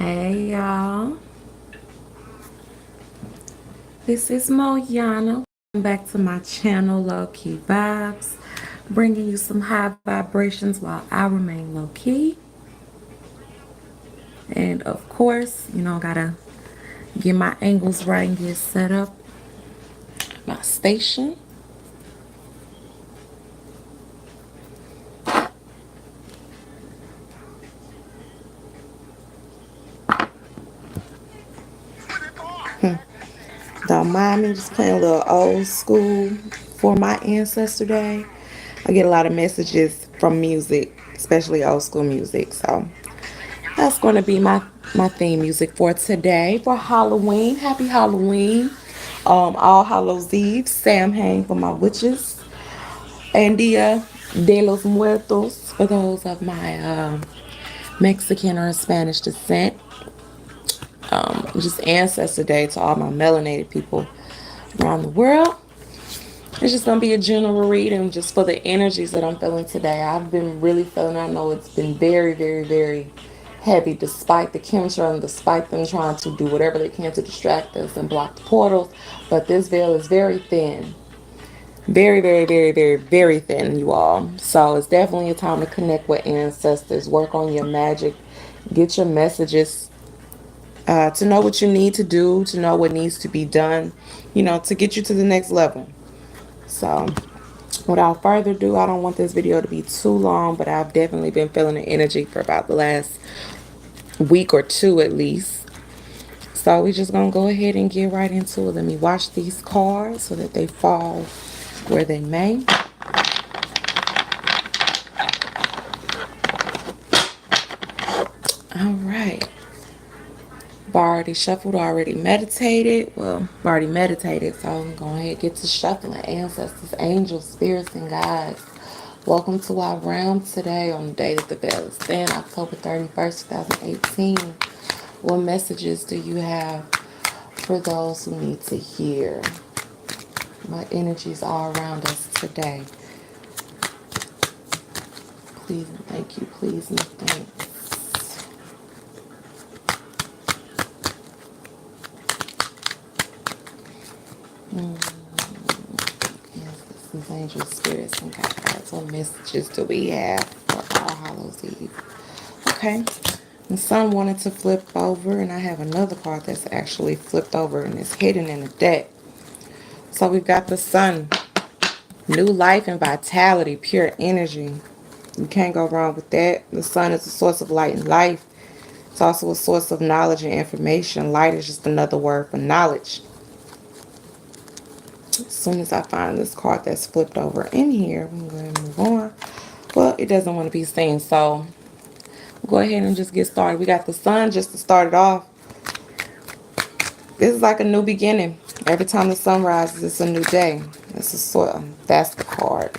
Hey y'all, this is Moyana. Welcome back to my channel, Low Key Vibes, bringing you some high vibrations while I remain low key. And of course, gotta get my angles right and get set up. My station. Don't mind me just playing a little old school for my ancestor day. I get a lot of messages from music, especially old school music. So that's going to be my theme music for today for Halloween. Happy Halloween. All Hallows Eve. Samhain for my witches. And Dia de los Muertos for those of my Mexican or Spanish descent. Just Ancestor Day to all my melanated people around the world. It's just gonna be a general reading just for the energies that I'm feeling today. I've been really feeling, I know it's been very, very, very heavy despite the chemistry and despite them trying to do whatever they can to distract us and block the portals. But this veil is very thin. Very, very, very, very, very thin, you all. So it's definitely a time to connect with ancestors, work on your magic, get your messages, to know what you need to do, to know what needs to be done, to get you to the next level. So without further ado, I don't want this video to be too long, but I've definitely been feeling the energy for about the last week or two at least. So we're just going to go ahead and get right into it. Let me wash these cards so that they fall where they may. All right. I've already shuffled, already meditated. Well, I've already meditated, so I'm going to go ahead and get to shuffling. Ancestors, angels, spirits, and guides. Welcome to our round today on the day that the veil is thin, October 31st, 2018. What messages do you have for those who need to hear? My energies all around us today. Please and thank you. Please and thanks. Yes, this is angel spirits and guides. What messages do we have for All Hallows Eve? Okay. The sun wanted to flip over, and I have another card that's actually flipped over and it's hidden in the deck. So we've got the sun. New life and vitality, pure energy. You can't go wrong with that. The sun is a source of light and life. It's also a source of knowledge and information. Light is just another word for knowledge. As soon as I find this card that's flipped over in here, I'm going to move on. Well, it doesn't want to be seen, so we'll go ahead and just get started. We got the sun just to start it off. This is like a new beginning. Every time the sun rises, it's a new day. That's the card.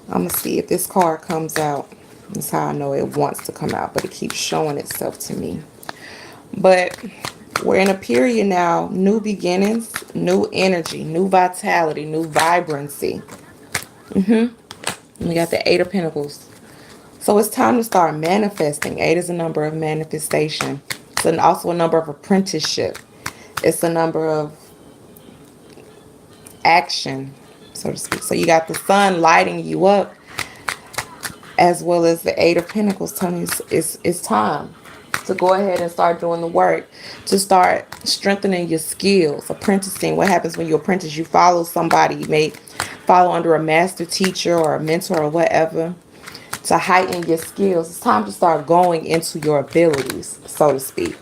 I'm going to see if this card comes out. That's how I know it wants to come out, but it keeps showing itself to me. But we're in a period now, new beginnings, new energy, new vitality, new vibrancy. And we got the Eight of Pentacles. So it's time to start manifesting. Eight is a number of manifestation. It's also a number of apprenticeship. It's a number of action, so to speak. So you got the sun lighting you up, as well as the Eight of Pentacles telling you it's time to go ahead and start doing the work, to start strengthening your skills, apprenticing. What happens when you apprentice? You follow somebody. You may follow under a master teacher or a mentor or whatever to heighten your skills. It's time to start going into your abilities, so to speak.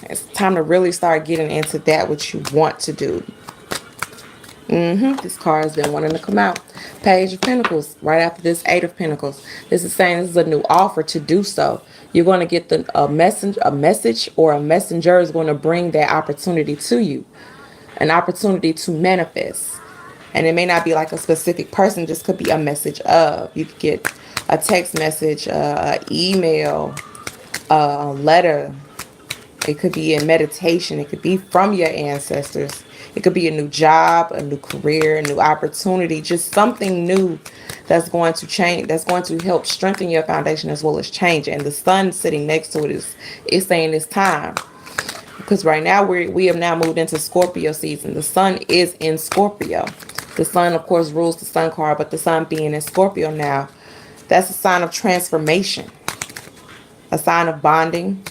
It's time to really start getting into that what you want to do. This card has been wanting to come out. Page of Pentacles, right after this Eight of Pentacles. This is saying this is a new offer to do so. You're going to get a message, or a messenger is going to bring that opportunity to you. An opportunity to manifest. And it may not be like a specific person, just could be a message of. You could get a text message, an email, a letter. It could be in meditation. It could be from your ancestors. It could be a new job, a new career, a new opportunity, just something new that's going to change, that's going to help strengthen your foundation as well as change. And the sun sitting next to it is saying it's time. Because right now we have now moved into Scorpio season. The sun is in Scorpio. The sun, of course, rules the sun card, but the sun being in Scorpio now, that's a sign of transformation, a sign of bonding,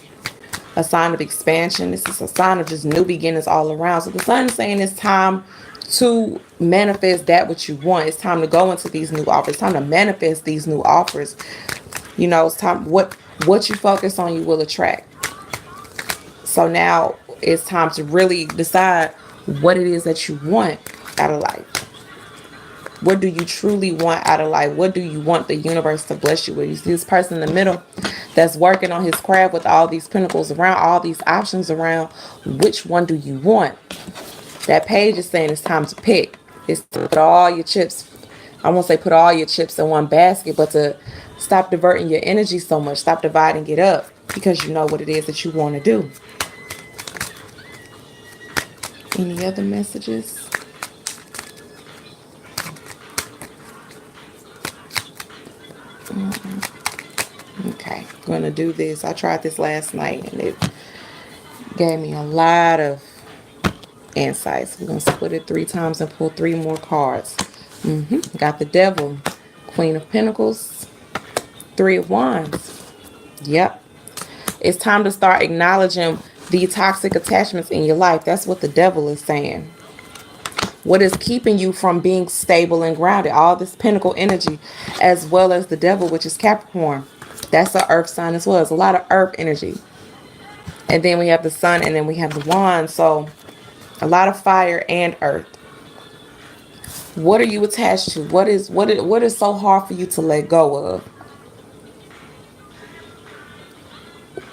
a sign of expansion. This is a sign of just new beginnings all around. So the sun is saying it's time to manifest that what you want. It's time to go into these new offers. It's time to manifest these new offers. You know, it's time, what you focus on, you will attract. So now it's time to really decide what it is that you want out of life. What do you truly want out of life? What do you want the universe to bless you with? You see this person in the middle that's working on his craft with all these pinnacles around, all these options around. Which one do you want? That page is saying it's time to pick. It's to put all your chips, I won't say put all your chips in one basket, but to stop diverting your energy so much. Stop dividing it up because you know what it is that you want to do. Any other messages? Okay, I'm going to do this. I tried this last night and it gave me a lot of insights. We're going to split it 3 times and pull 3 more cards. Got the Devil, Queen of Pentacles, 3 of Wands. Yep. It's time to start acknowledging the toxic attachments in your life. That's what the Devil is saying. What is keeping you from being stable and grounded? All this Pentacle energy, as well as the Devil, which is Capricorn. That's an earth sign as well. It's a lot of earth energy. And then we have the Sun, and then we have the Wand. So a lot of fire and earth. What are you attached to? What is so hard for you to let go of?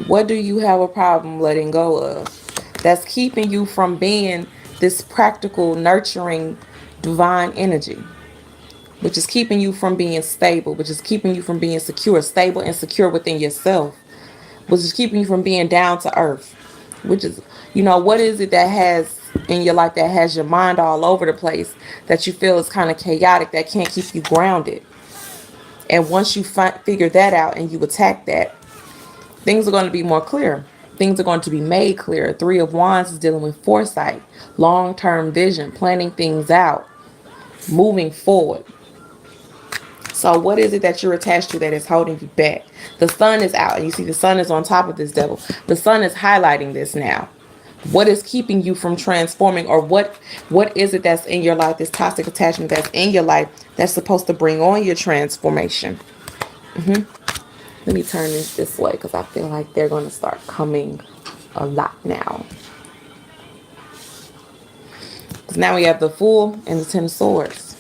What do you have a problem letting go of? That's keeping you from being this practical, nurturing, divine energy. Which is keeping you from being stable. Which is keeping you from being secure. Stable and secure within yourself. Which is keeping you from being down to earth. Which is, you know, what is it that has in your life that has your mind all over the place, that you feel is kind of chaotic, that can't keep you grounded? And once you figure that out and you attack that, things are going to be more clear. Things are going to be made clear. 3 of Wands is dealing with foresight, long-term vision, planning things out, moving forward. So what is it that you're attached to that is holding you back? The Sun is out. You see the Sun is on top of this Devil. The Sun is highlighting this now. What is keeping you from transforming? Or what is it that's in your life, this toxic attachment that's in your life, that's supposed to bring on your transformation? Let me turn this way because I feel like they're going to start coming a lot now. Because now we have the Fool and the 10 of Swords.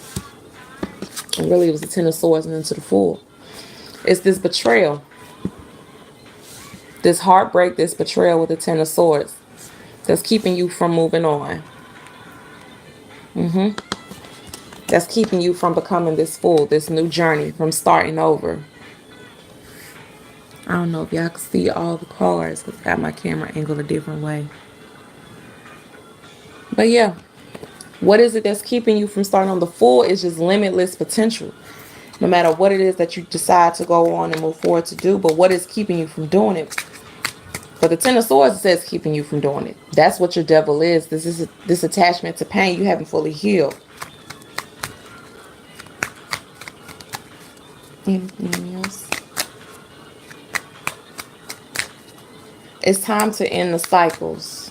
And really it was the 10 of Swords and into the Fool. It's this betrayal. This heartbreak, this betrayal with the 10 of Swords that's keeping you from moving on. That's keeping you from becoming this Fool, this new journey, from starting over. I don't know if y'all can see all the cards because I got my camera angled a different way. But yeah, what is it that's keeping you from starting on? The Fool is just limitless potential. No matter what it is that you decide to go on and move forward to do, but what is keeping you from doing it? But the 10 of Swords says keeping you from doing it. That's what your Devil is. This is this attachment to pain you haven't fully healed. Anything else? It's time to end the cycles.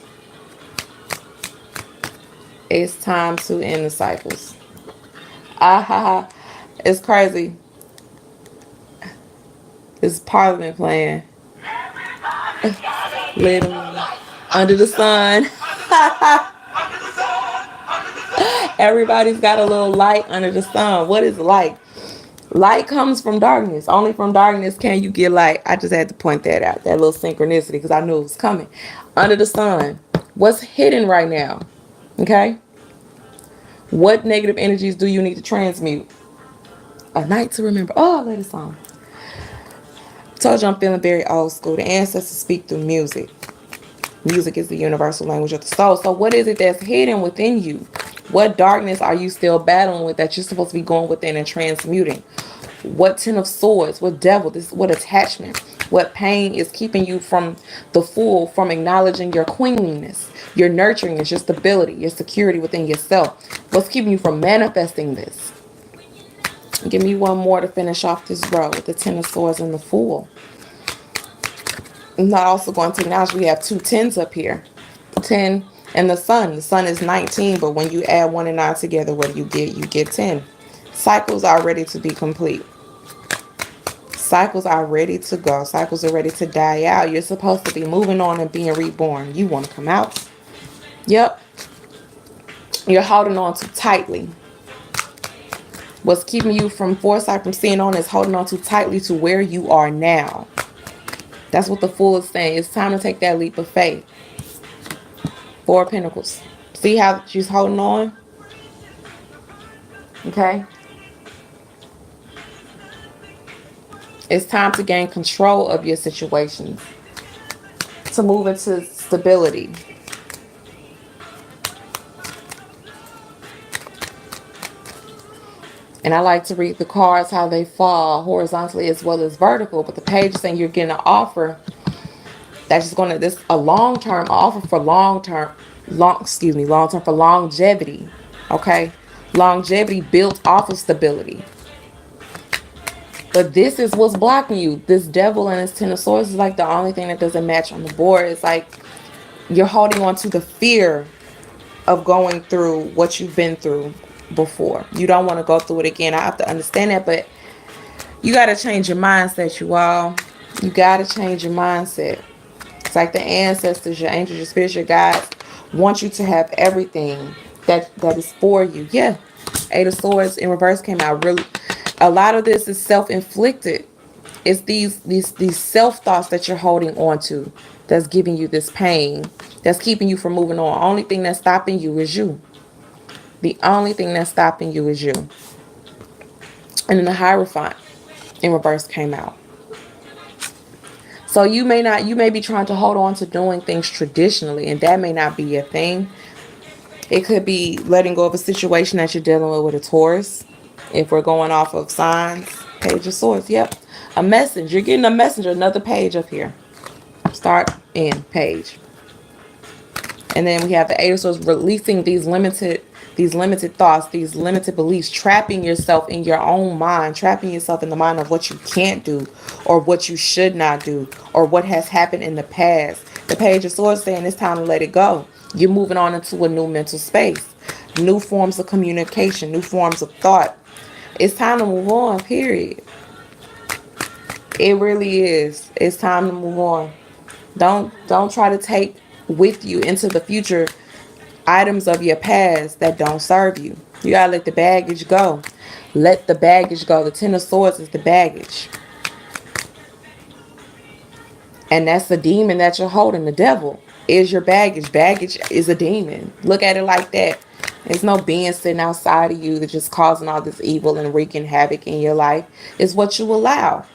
It's time to end the cycles. It's crazy. It's Parliament playing. Literally. Under the sun. Everybody's got a little light under the sun. What is light? Light comes from darkness. Only from darkness can you get light. I just had to point that out. That little synchronicity because I knew it was coming. Under the sun. What's hidden right now? Okay? What negative energies do you need to transmute? A night to remember. Oh, I love this song. Told you I'm feeling very old school. The ancestors speak through music. Music is the universal language of the soul. So what is it that's hidden within you? What darkness are you still battling with that you're supposed to be going within and transmuting? What Ten of Swords? What devil? What attachment? What pain is keeping you from the Fool, from acknowledging your queenliness, your nurturing, your stability, your security within yourself? What's keeping you from manifesting this? Give me one more to finish off this row with the Ten of Swords and the Fool. I'm not also going to acknowledge we have two tens up here. 10 and the Sun. The Sun is 19, but when you add 1 and 9 together, what do you get? You get 10. Cycles are ready to be complete. Cycles are ready to go. Cycles are ready to die out. You're supposed to be moving on and being reborn. You want to come out. Yep. You're holding on too tightly. What's keeping you from foresight, from seeing on, is holding on too tightly to where you are now. That's what the Fool is saying. It's time to take that leap of faith. 4 of Pentacles. See how she's holding on? Okay. It's time to gain control of your situations. To move into stability. And I like to read the cards how they fall horizontally as well as vertical. But the page is saying you're getting an offer that's just going to, this a long-term offer for long-term for longevity. Okay. Longevity built off of stability. But this is what's blocking you. This devil and his Ten of Swords is like the only thing that doesn't match on the board. It's like you're holding on to the fear of going through what you've been through before. You don't want to go through it again. I have to understand that, but you got to change your mindset, you all. You got to change your mindset. It's like the ancestors, your angels, your spirits, your guides want you to have everything that is for you. Yeah. 8 of Swords in reverse came out. Really, a lot of this is self-inflicted. It's these self-thoughts that you're holding on to that's giving you this pain, that's keeping you from moving on. Only thing that's stopping you is you. The only thing that's stopping you is you. And then the Hierophant in reverse came out. So you may be trying to hold on to doing things traditionally, and that may not be your thing. It could be letting go of a situation that you're dealing with a Taurus. If we're going off of signs, Page of Swords. Yep. A message. You're getting a messenger. Another page up here. Start, end, page. And then we have the 8 of Swords, releasing these limited thoughts, these limited beliefs, trapping yourself in your own mind, trapping yourself in the mind of what you can't do or what you should not do or what has happened in the past. The Page of Swords saying it's time to let it go. You're moving on into a new mental space, new forms of communication, new forms of thought. It's time to move on, period. It really is. It's time to move on. Don't try to take with you into the future items of your past that don't serve you. You gotta let the baggage go. Let the baggage go. The Ten of Swords is the baggage. And that's the demon that you're holding. The devil is your baggage. Baggage is a demon. Look at it like that. There's no being sitting outside of you that's just causing all this evil and wreaking havoc in your life. It's what you allow.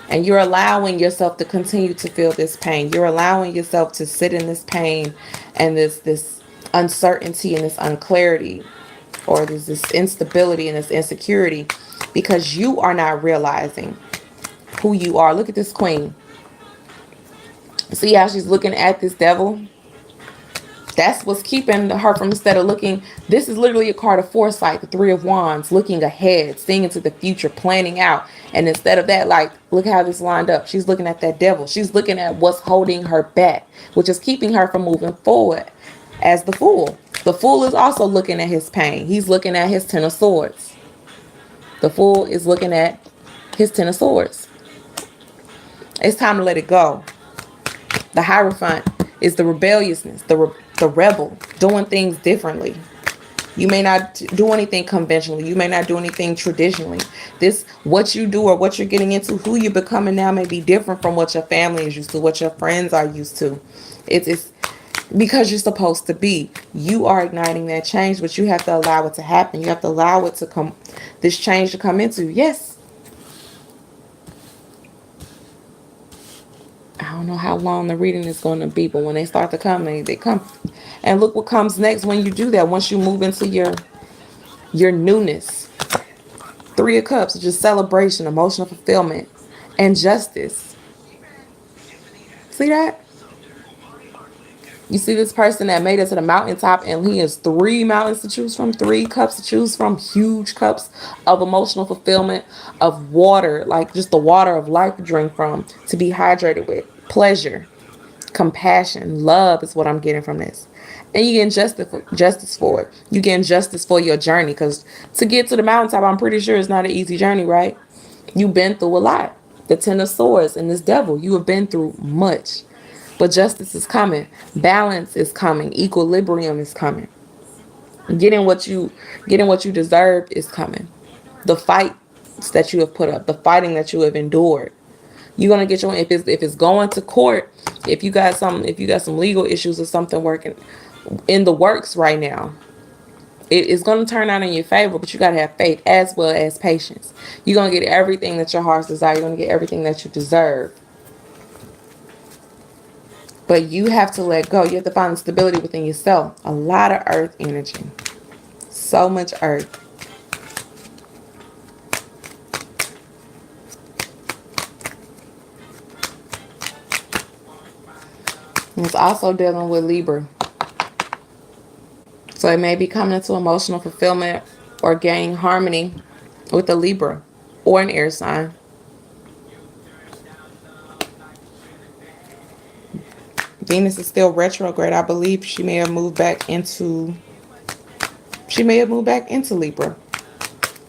And you're allowing yourself to continue to feel this pain. You're allowing yourself to sit in this pain and this uncertainty and this unclarity, or this instability and this insecurity, because you are not realizing who you are. Look at this queen. See how she's looking at this devil? That's what's keeping her from, instead of looking, this is literally a card of foresight, the 3 of Wands, looking ahead, seeing into the future, planning out. And instead of that, like, look how this lined up. She's looking at that devil. She's looking at what's holding her back, which is keeping her from moving forward as the Fool. The Fool is also looking at his pain. He's looking at his Ten of Swords. The Fool is looking at his Ten of Swords. It's time to let it go. The Hierophant is the rebelliousness, the rebel, doing things differently. You may not do anything conventionally. You may not do anything traditionally. What you do or what you're getting into, who you're becoming now may be different from what your family is used to, what your friends are used to. It's because you're supposed to be. You are igniting that change, but you have to allow it to happen. You have to allow it to come, this change to come into. Yes. I don't don't know how long the reading is going to be, but when they start to come, they come. And look what comes next when you do that. Once you move into your newness. Three of Cups, just celebration, emotional fulfillment, and justice. See that? You see this person that made it to the mountaintop, and he has three mountains to choose from, three cups to choose from, huge cups of emotional fulfillment, of water, like just the water of life to drink from, to be hydrated with. Pleasure, compassion, love is what I'm getting from this. And you getting justice for it. You getting justice for your journey. Because to get to the mountaintop, I'm pretty sure it's not an easy journey, right? You've been through a lot. The Ten of Swords and this devil, you have been through much. But justice is coming. Balance is coming. Equilibrium is coming. Getting what you deserve is coming. The fights that you have put up, the fighting that you have endured. You're gonna get your, if it's going to court, if you got some legal issues or something working in the works right now, it is gonna turn out in your favor, but you gotta have faith as well as patience. You're gonna get everything that your heart's desire, you're gonna get everything that you deserve. But you have to let go. You have to find the stability within yourself. A lot of earth energy. So much earth. And it's also dealing with Libra. So it may be coming into emotional fulfillment or gaining harmony with a Libra or an air sign. Venus is still retrograde. I believe she may have moved back into Libra.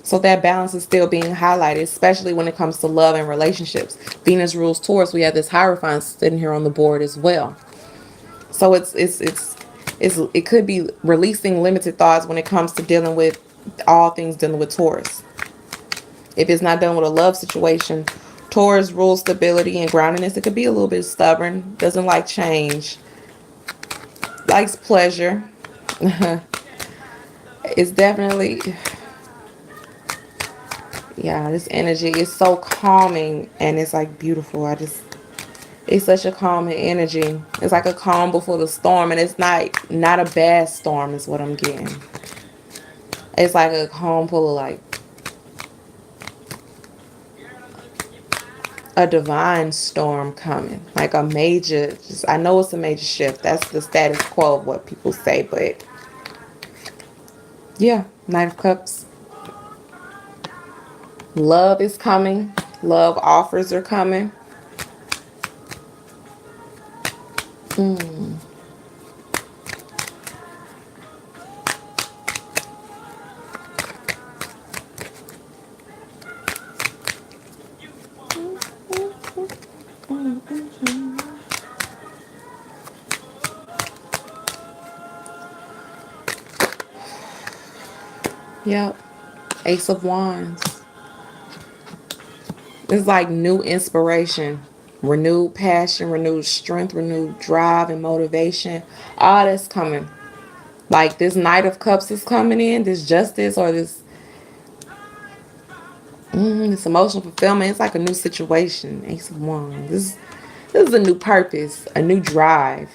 So that balance is still being highlighted, especially when it comes to love and relationships. Venus rules Taurus. We have this Hierophant sitting here on the board as well. So it could be releasing limited thoughts when it comes to dealing with all things dealing with Taurus. If it's not dealing with a love situation, Taurus rules stability and groundedness. It could be a little bit stubborn, doesn't like change, likes pleasure. It's definitely, yeah, this energy is so calming and it's like beautiful. It's such a calming energy. It's like a calm before the storm, and it's not a bad storm is what I'm getting. It's like a calm full of like a divine storm coming. Like a major, I know it's a major shift. That's the status quo of what people say, but yeah, Knight of Cups. Love is coming. Love offers are coming. Yep. Ace of Wands. It's like new inspiration, renewed passion, renewed strength, renewed drive and motivation. All that's coming. Like this Knight of Cups is coming in, this justice or this emotional fulfillment. It's like a new situation. Ace of Wands. This is a new purpose, a new drive.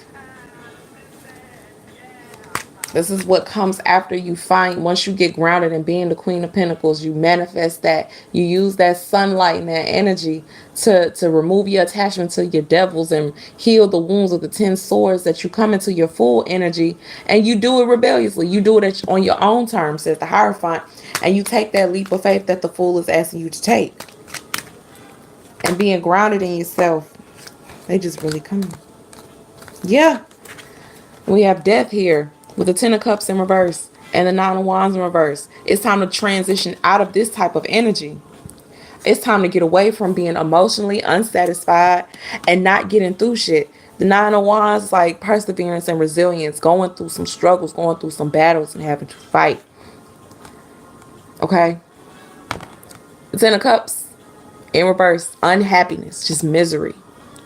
This is what comes after you find, once you get grounded in being the Queen of Pentacles, you manifest that. You use that sunlight and that energy to remove your attachment to your devils and heal the wounds of the 10 swords, that you come into your full energy, and you do it rebelliously. You do it on your own terms, says the Hierophant, and you take that leap of faith that the Fool is asking you to take. And being grounded in yourself, they just really come. Yeah. We have Death here with the 10 of Cups in reverse and the 9 of Wands in reverse. It's time to transition out of this type of energy. It's time to get away from being emotionally unsatisfied and not getting through shit. The 9 of Wands is like perseverance and resilience, going through some struggles, going through some battles and having to fight. Okay? The 10 of Cups in reverse, unhappiness, just misery.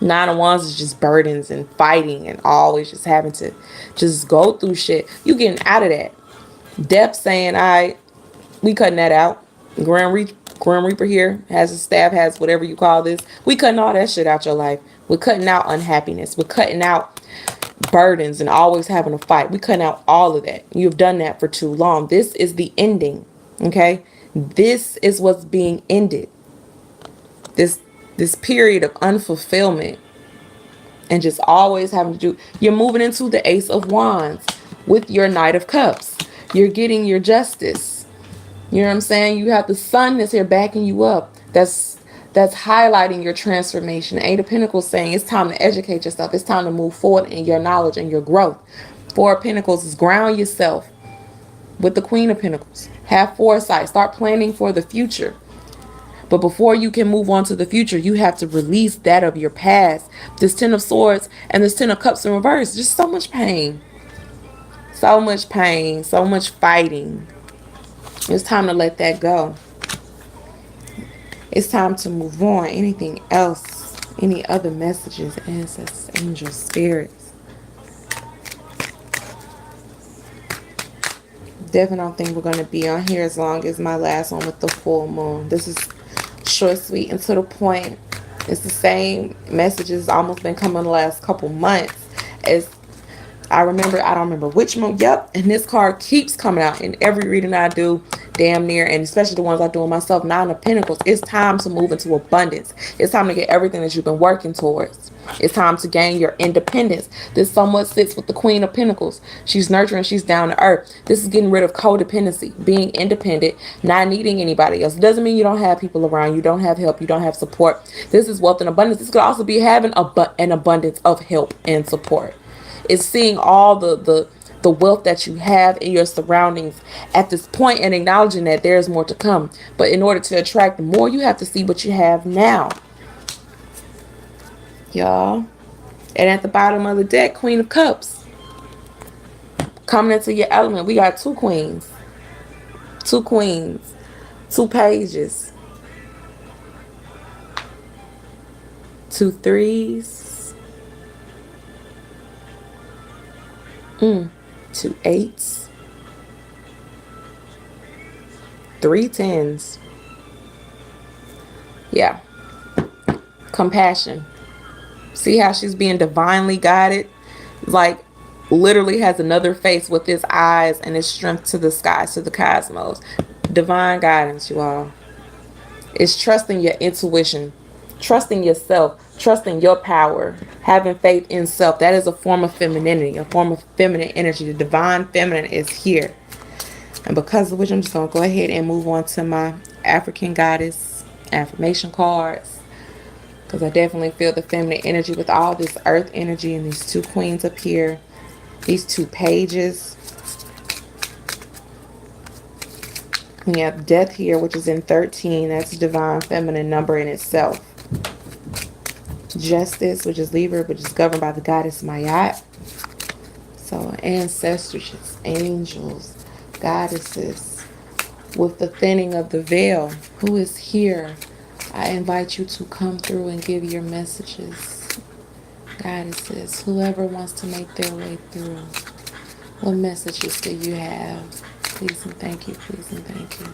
9 of Wands is just burdens and fighting and always just having to just go through shit. You getting out of that. Death saying, all right, we cutting that out. Grand Grim Reaper here has a staff, has whatever you call this. We cutting all that shit out your life. We're cutting out unhappiness. We're cutting out burdens and always having a fight. We cutting out all of that. You've done that for too long. This is the ending. Okay? This is what's being ended. This period of unfulfillment and just always having to do. You're moving into the Ace of Wands with your Knight of Cups. You're getting your justice. You know what I'm saying? You have the Sun that's here backing you up. That's highlighting your transformation. Eight of Pentacles saying it's time to educate yourself. It's time to move forward in your knowledge and your growth. Four of Pentacles is ground yourself with the Queen of Pentacles. Have foresight. Start planning for the future. But before you can move on to the future, you have to release that of your past. This Ten of Swords and this Ten of Cups in reverse. Just so much pain. So much pain. So much fighting. It's time to let that go. It's time to move on. Anything else? Any other messages? Ancestors, angels, spirits. Definitely don't think we're going to be on here as long as my last one with the full moon. This is short, sweet, and to the point. It's the same messages almost been coming the last couple months. As I don't remember which month. Yep, and this card keeps coming out in every reading I do, damn near, and especially the ones I do on myself. Nine of Pentacles. It's time to move into abundance. It's time to get everything that you've been working towards. It's time to gain your independence. This somewhat sits with the Queen of Pentacles. She's nurturing, she's down to earth. This is getting rid of codependency, being independent, not needing anybody else. It doesn't mean you don't have people around, you don't have help, you don't have support. This is wealth and abundance. This could also be having an abundance of help and support. It's seeing all the wealth that you have in your surroundings at this point and acknowledging that there's more to come. But in order to attract more, you have to see what you have now. Y'all. And at the bottom of the deck, Queen of Cups. Coming into your element, we got two queens. Two queens. Two pages. Two threes. Two eights. Three tens. Yeah. Compassion. See how she's being divinely guided? Like, literally has another face with his eyes and his strength to the skies, to the cosmos. Divine guidance, you all. It's trusting your intuition, trusting yourself, trusting your power, having faith in self. That is a form of femininity, a form of feminine energy. The divine feminine is here. And because of which, I'm just going to go ahead and move on to my African goddess affirmation cards. Because I definitely feel the feminine energy with all this earth energy and these two queens up here. These two pages. We have death here, which is in 13. That's a divine feminine number in itself. Justice, which is Libra, which is governed by the goddess Mayat. So ancestors, angels, goddesses. With the thinning of the veil, who is here? I invite you to come through and give your messages. Goddesses, whoever wants to make their way through. What messages do you have? Please and thank you, please and thank you.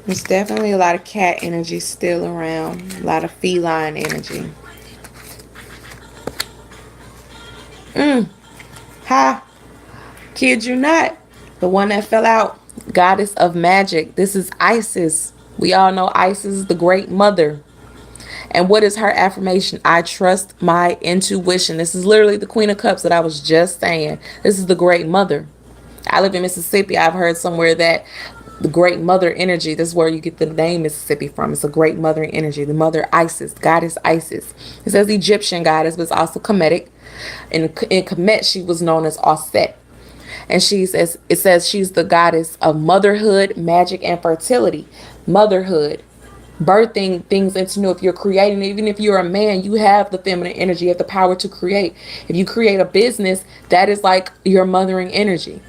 There's definitely a lot of cat energy still around. A lot of feline energy. Ha! Kid you not. The one that fell out. Goddess of magic. This is Isis. We all know Isis is the great mother. And what is her affirmation? I trust my intuition. This is literally the Queen of Cups that I was just saying. This is the great mother. I live in Mississippi. I've heard somewhere that the great mother energy, this is where you get the name Mississippi from. It's a great mother energy. The mother Isis, goddess Isis. It says Egyptian goddess, but it's also Kemetic. In Kemet, she was known as Auset. And it says she's the goddess of motherhood, magic, and fertility. Motherhood. Birthing things into new. If you're creating, even if you're a man, you have the feminine energy. You have the power to create. If you create a business, that is like your mothering energy.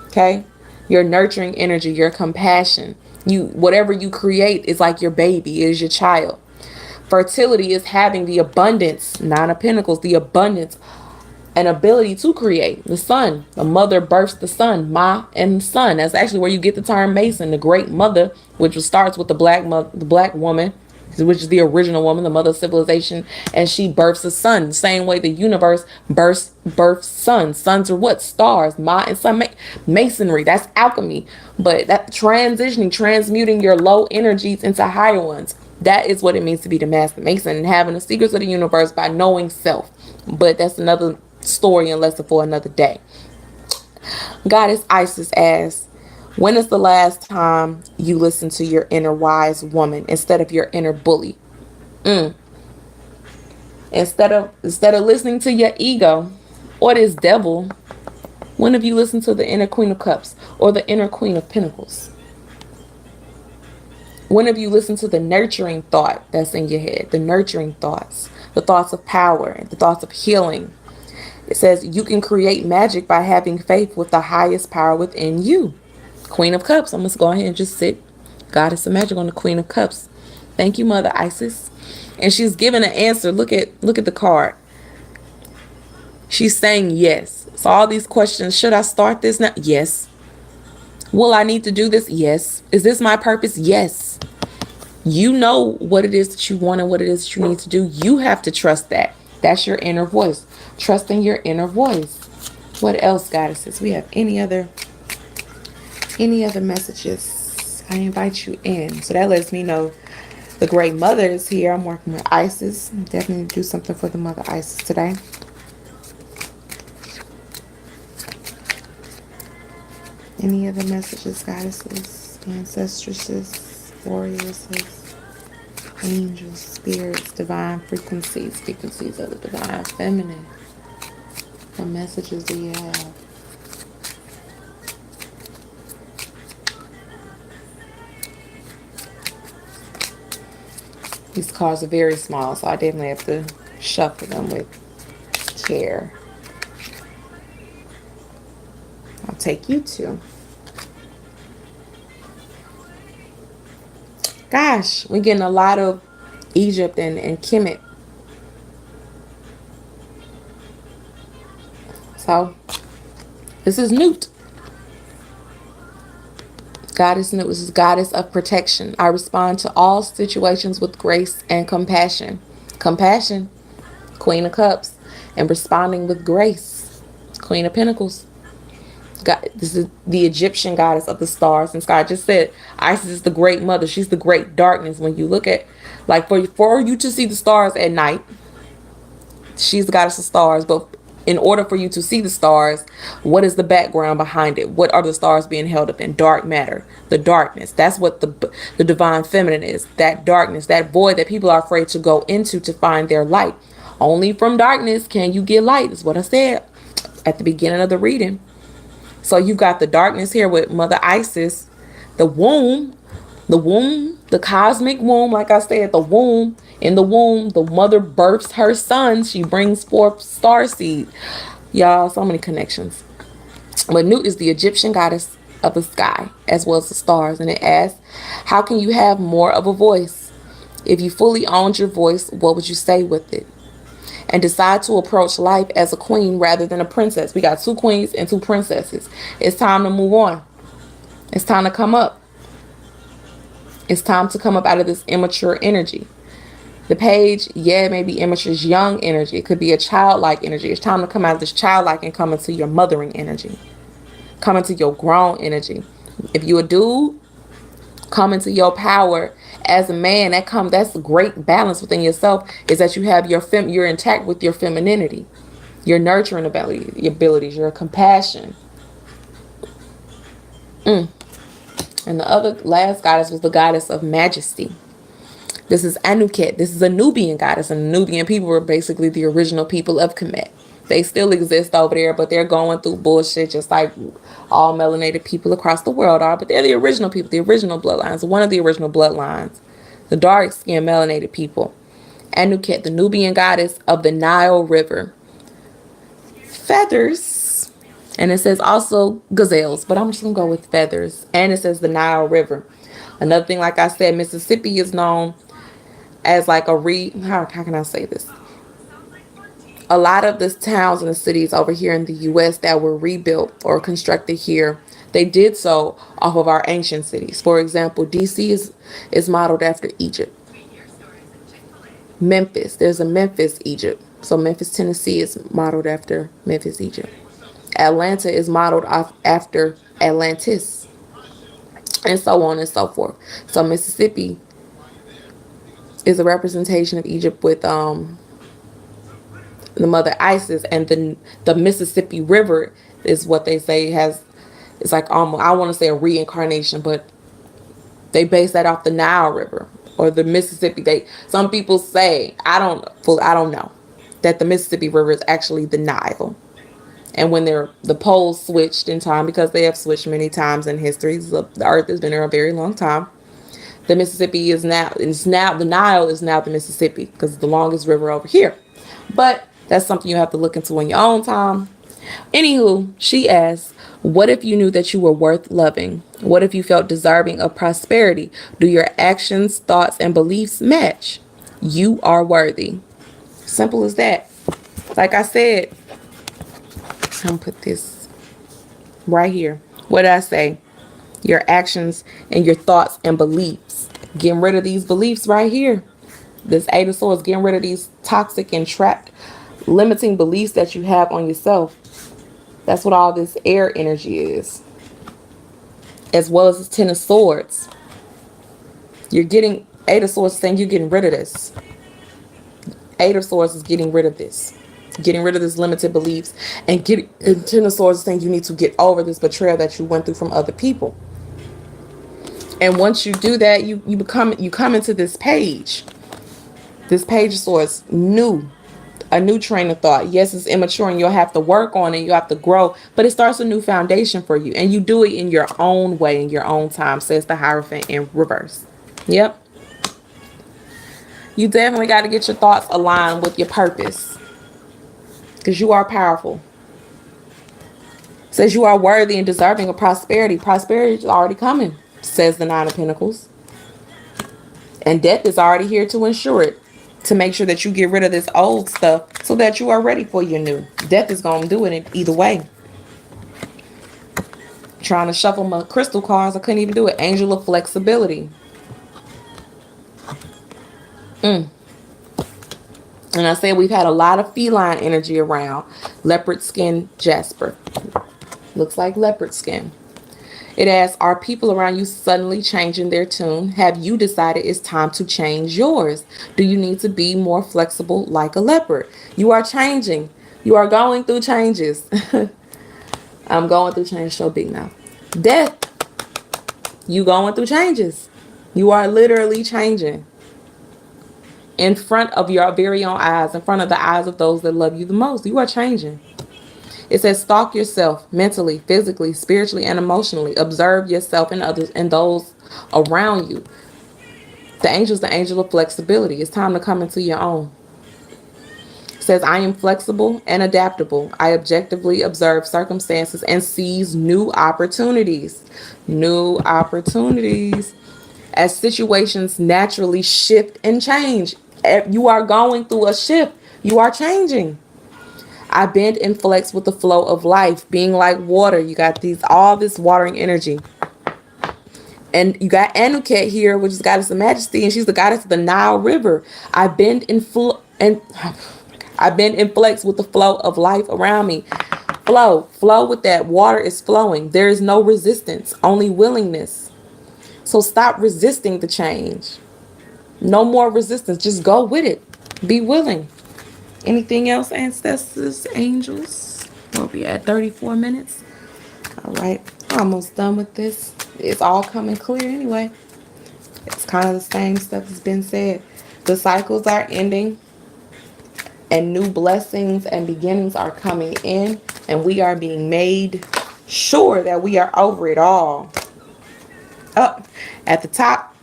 Okay? Your nurturing energy, your compassion, Whatever you create is like your baby, is your child. Fertility is having the abundance, Nine of Pentacles, the abundance and ability to create. The sun, the mother births the son, Ma and son. That's actually where you get the term Mason, the great mother, which starts with the black the black woman, which is the original woman, the mother of civilization, and she births a son. The same way the universe births sons. Sons are what? Stars. Ma and son. Masonry. That's alchemy. But that transitioning, transmuting your low energies into higher ones. That is what it means to be the master mason, and having the secrets of the universe by knowing self. But that's another story and lesson for another day. Goddess Isis asks, when is the last time you listened to your inner wise woman instead of your inner bully? Instead of listening to your ego or this devil, when have you listened to the inner Queen of Cups or the inner Queen of Pentacles? When have you listened to the nurturing thought that's in your head? The nurturing thoughts, the thoughts of power, the thoughts of healing. It says you can create magic by having faith with the highest power within you. Queen of Cups. I'm going to go ahead and just sit Goddess of Magic on the Queen of Cups. Thank you, Mother Isis. And she's giving an answer. Look at the card. She's saying yes. So all these questions, should I start this now? Yes. Will I need to do this? Yes. Is this my purpose? Yes. You know what it is that you want and what it is that you need to do. You have to trust that. That's your inner voice. Trusting your inner voice. What else, goddesses? We have any other messages? I invite you in. So that lets me know the Great Mother is here. I'm working with Isis. Definitely do something for the Mother Isis today. Any other messages, goddesses, ancestresses, warriors, angels, spirits, divine frequencies of the divine feminine? What messages do you have? These cards are very small, so I definitely have to shuffle them with care. I'll take you two. Gosh, we're getting a lot of Egypt and Kemet. So, this is Newt. Goddess Newt is goddess of protection. I respond to all situations with grace and compassion. Compassion, Queen of Cups. And responding with grace, Queen of Pentacles. God, this is the Egyptian goddess of the stars and sky. I just said Isis is the great mother. She's the great darkness. When you look at, like, for you to see the stars at night, she's the goddess of stars. But in order for you to see the stars, what is the background behind it? What are the stars being held up in? Dark matter, the darkness. That's what the divine feminine is. That darkness, that void that people are afraid to go into to find their light. Only from darkness can you get light, is what I said at the beginning of the reading. So you've got the darkness here with Mother Isis, the womb, the cosmic womb. Like I said, the womb. In the womb, the mother births her son. She brings forth starseed. Y'all, so many connections. But Nut is the Egyptian goddess of the sky, as well as the stars. And it asks, how can you have more of a voice? If you fully owned your voice, what would you say with it? And decide to approach life as a queen rather than a princess. We got two queens and two princesses. It's time to move on. It's time to come up. It's time to come up out of this immature energy. The page, yeah, it may be immature, young energy. It could be a childlike energy. It's time to come out of this childlike and come into your mothering energy. Come into your grown energy. If you're a dude, come into your power as a man. That's a great balance within yourself, is that you have you're intact with your femininity, your nurturing ability, your abilities, your compassion. And the other last goddess was the goddess of majesty. This is Anuket. This is a Nubian goddess, and the Nubian people were basically the original people of Kemet. They still exist over there, but they're going through bullshit just like all melanated people across the world are. But they're the original people, the original bloodlines, one of the original bloodlines, the dark-skinned melanated people. Anuket, the Nubian goddess of the Nile River. Feathers. And it says also gazelles, but I'm just going to go with feathers. And it says the Nile River. Another thing, like I said, Mississippi is known as like how can I say this? A lot of the towns and the cities over here in the US that were rebuilt or constructed here, they did so off of our ancient cities. For example, DC is modeled after Egypt. Memphis, there's a Memphis, Egypt. So Memphis, Tennessee is modeled after Memphis, Egypt. Atlanta is modeled off after Atlantis, and so on and so forth. So Mississippi is a representation of Egypt with the mother Isis, and the Mississippi River is what they say has, it's like almost, I want to say a reincarnation, but they base that off the Nile River or the Mississippi. Some people say, I don't know, that the Mississippi River is actually the Nile. And when the poles switched in time, because they have switched many times in history, the earth has been there a very long time. The Mississippi is now the Nile is now the Mississippi because it's the longest river over here. But that's something you have to look into in your own time. Anywho, she asks, what if you knew that you were worth loving? What if you felt deserving of prosperity? Do your actions, thoughts, and beliefs match? You are worthy. Simple as that. Like I said, I'm gonna put this right here. What did I say? Your actions and your thoughts and beliefs. Getting rid of these beliefs right here. This Eight of Swords, getting rid of these toxic and trapped, limiting beliefs that you have on yourself. That's what all this air energy is. As well as this Ten of Swords. You're getting, Eight of Swords saying you're getting rid of this. Eight of Swords is getting rid of this. Getting rid of this limited beliefs. And Ten of Swords is saying you need to get over this betrayal that you went through from other people. And once you do that, you come into this page. This Page of Swords, a new train of thought. Yes, it's immature and you'll have to work on it. You have to grow, but it starts a new foundation for you. And you do it in your own way, in your own time, says the Hierophant in reverse. Yep. You definitely got to get your thoughts aligned with your purpose. Because you are powerful. It says you are worthy and deserving of prosperity. Prosperity is already coming, says the Nine of Pentacles. And death is already here to ensure it. To make sure that you get rid of this old stuff so that you are ready for your new. Death is going to do it either way. Trying to shuffle my crystal cards, I couldn't even do it. Angel of Flexibility. And I said we've had a lot of feline energy around. Leopard skin Jasper. Looks like leopard skin. It asks, are people around you suddenly changing their tune? Have you decided it's time to change yours? Do you need to be more flexible like a leopard? You are changing. You are going through changes. I'm going through change so big now. Death. You going through changes. You are literally changing. In front of your very own eyes. In front of the eyes of those that love you the most. You are changing. It says stalk yourself mentally, physically, spiritually, and emotionally. Observe yourself and others and those around you. The angel is the angel of flexibility. It's time to come into your own. It says, I am flexible and adaptable. I objectively observe circumstances and seize new opportunities. New opportunities. As situations naturally shift and change. You are going through a shift. You are changing. I bend and flex with the flow of life, being like water. You got all this watering energy. And you got Anuket here, which is Goddess of Majesty, and she's the goddess of the Nile River. I bend and flex with the flow of life around me. Flow with that. Water is flowing. There is no resistance, only willingness. So stop resisting the change. No more resistance. Just go with it. Be willing. Anything else, ancestors, angels? We'll be at 34 minutes. All right. Almost done with this. It's all coming clear anyway. It's kind of the same stuff that's been said. The cycles are ending. And new blessings and beginnings are coming in. And we are being made sure that we are over it all. Up at the top.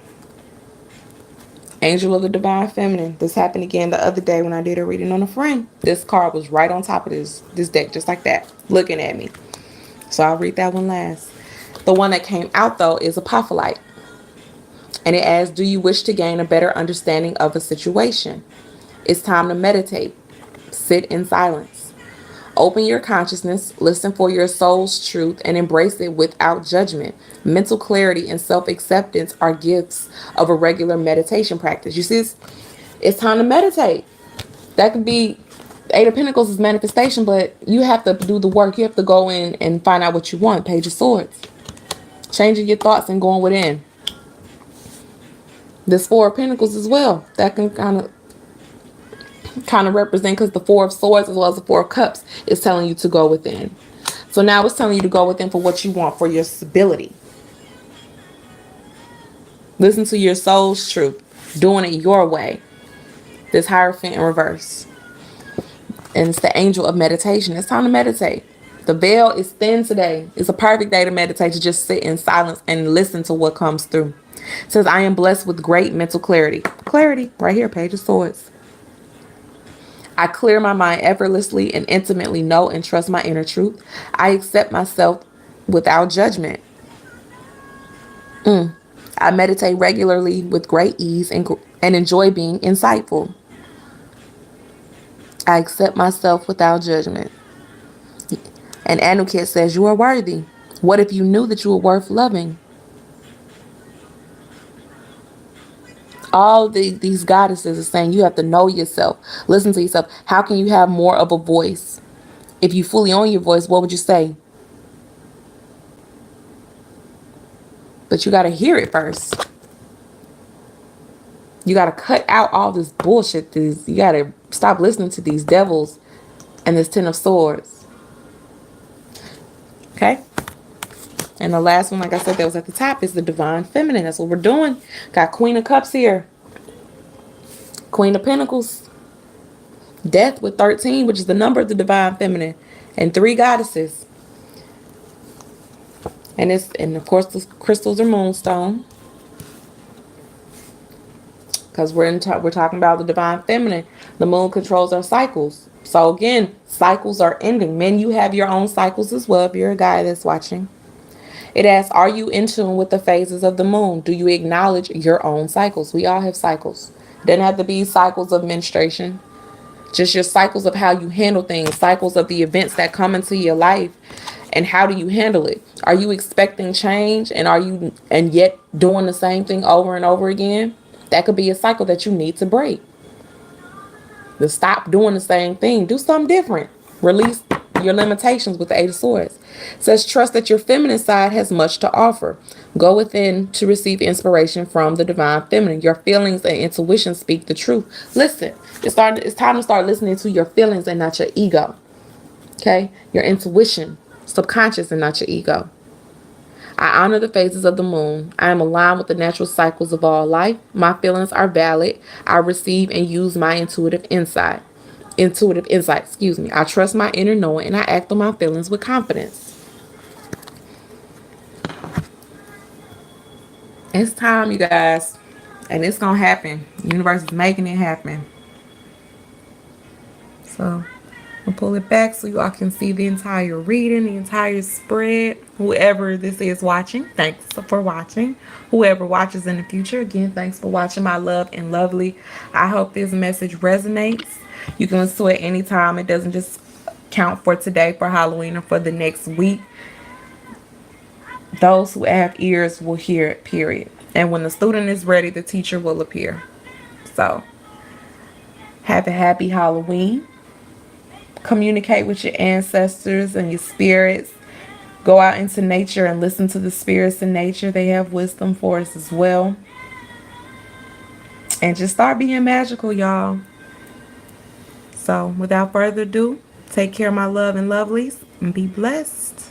Angel of the Divine Feminine. This happened again the other day when I did a reading on a friend. This card was right on top of this deck, just like that, looking at me. So I'll read that one last. The one that came out, though, is Apophyllite. And it asks, do you wish to gain a better understanding of a situation? It's time to meditate. Sit in silence. Open your consciousness, listen for your soul's truth, and embrace it without judgment. Mental clarity and self acceptance are gifts of a regular meditation practice. You see, it's time to meditate. That could be Eight of Pentacles is manifestation, but you have to do the work. You have to go in and find out what you want. Page of Swords. Changing your thoughts and going within. This Four of Pentacles as well. That can kind of represent, because the Four of Swords as well as the Four of Cups is telling you to go within. So now it's telling you to go within for what you want, for your stability. Listen to your soul's truth. Doing it your way. This Hierophant in reverse. And it's the angel of meditation. It's time to meditate. The veil is thin today. It's a perfect day to meditate, to just sit in silence and listen to what comes through. It says, I am blessed with great mental clarity. Clarity, right here, Page of Swords. I clear my mind effortlessly and intimately know and trust my inner truth. I accept myself without judgment. I meditate regularly with great ease and enjoy being insightful. I accept myself without judgment. And Anuket says, you are worthy. What if you knew that you were worth loving? All these goddesses are saying you have to know yourself. Listen to yourself. How can you have more of a voice? If you fully own your voice, what would you say? But you got to hear it first. You got to cut out all this bullshit. You got to stop listening to these devils and this Ten of Swords. Okay? And the last one, like I said, that was at the top, is the Divine Feminine. That's what we're doing. Got Queen of Cups here. Queen of Pentacles. Death with 13, which is the number of the Divine Feminine. And 3 goddesses. And of course the crystals are moonstone. Because we're talking about the Divine Feminine. The moon controls our cycles. So again, cycles are ending. Men, you have your own cycles as well if you're a guy that's watching. It asks, are you in tune with the phases of the moon? Do you acknowledge your own cycles? We all have cycles. It doesn't have to be cycles of menstruation. Just your cycles of how you handle things. Cycles of the events that come into your life. And how do you handle it? Are you expecting change? And yet doing the same thing over and over again? That could be a cycle that you need to break. To stop doing the same thing. Do something different. Release your limitations with the Eight of Swords. It says, trust that your feminine side has much to offer. Go within to receive inspiration from the Divine Feminine. Your feelings and intuition speak the truth. Listen, it's time to start listening to your feelings and not your ego. Okay? Your intuition, subconscious, and not your ego. I honor the phases of the moon. I am aligned with the natural cycles of all life. My feelings are valid. I receive and use my intuitive insight. I trust my inner knowing and I act on my feelings with confidence. It's time, you guys. And it's going to happen. The universe is making it happen. So I'll pull it back so you all can see the entire reading, the entire spread. Whoever this is watching, thanks for watching. Whoever watches in the future, again, thanks for watching, my love and lovely. I hope this message resonates. You can listen to it anytime. It doesn't just count for today, for Halloween, or for the next week. Those who have ears will hear it, period. And when the student is ready, the teacher will appear. So, have a happy Halloween. Communicate with your ancestors and your spirits. Go out into nature and listen to the spirits in nature. They have wisdom for us as well. And just start being magical, y'all. So, without further ado, take care, my love and lovelies, and be blessed.